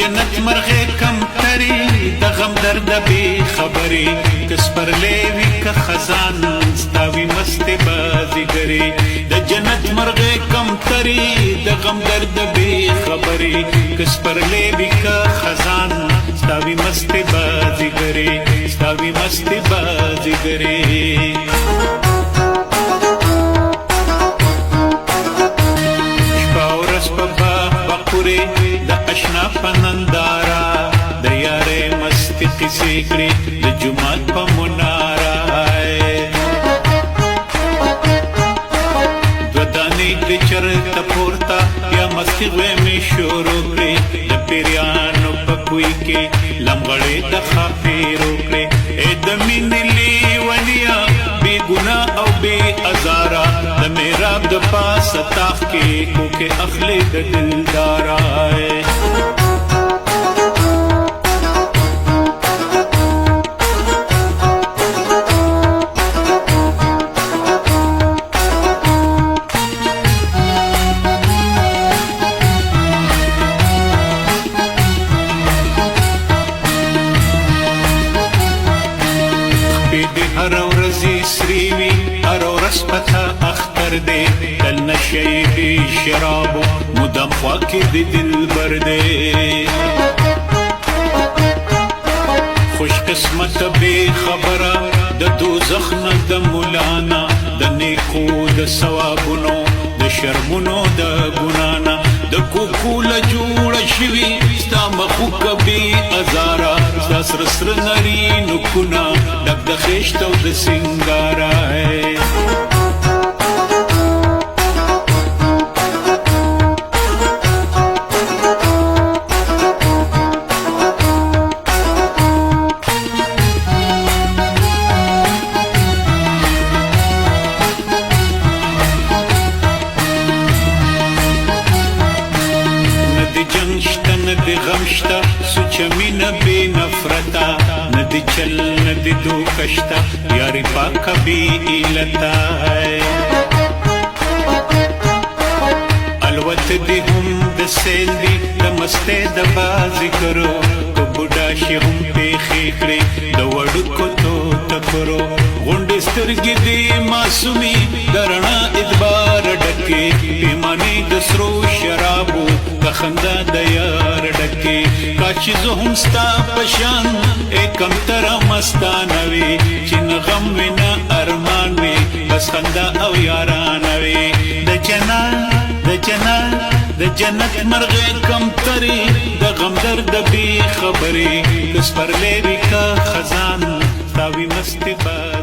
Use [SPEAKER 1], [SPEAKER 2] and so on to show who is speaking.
[SPEAKER 1] جنت مرغه کم تری د غم درد بی خبری کس پر لیوی که خزان ستاوی مست بازیگری د جنت مرغه کم تری د غم درد بی خبری کس پر لیوی که خزان ستاوی مست بازیگری ستاوی مست بازیگری اشنا پنندارا د یارې مستی قصې کړې د جومات په مناره دوه دانې د چرته پورته یا مستی غویمې شروع کړې د پیریانو په کوی کې لمغړې د خاپیرو کړې ای د مینې لیونیا بې ګناه او بې ازاره د میراب د پاسه تاخ کې کوکې اخلي د دلداره هر ورځی سری وی هر ورځ پتا اختر دی دل نشي دی شراب مدام خوا کې دی دلبر دی خوش قسمت به خبره د دوزخ نه د مولانا د نیکو د ثوابونو د شرمونو د ګنانا د کوکول جوړ شوی ستا مخو کبي ازارا ستا سر سر نری نکونا ډک د خشت او د سنگارا ندی غمشتا سوچ مین بی نفرتا ندی چل ندی دو کشتا یاری پاکا بی ایلتا الوت دی هم د سیل دی د مسته د بازی کرو کو بوډا شي هم پیخې کړې د وړکو تو تکرو غونډې سترګې دی معصومي درنا ادبار ډکې پیمانې د سرو شرابو د خندا د یار ډکې کاچې زه هم ستا پشان کم تر مستانه وي چې نه غم وي نه ارمان وي بس خندا او یارانه وي د جنت مرغه کم تری د غم درد بی خبری کس پر لیوی که خزان تاوی مستی باز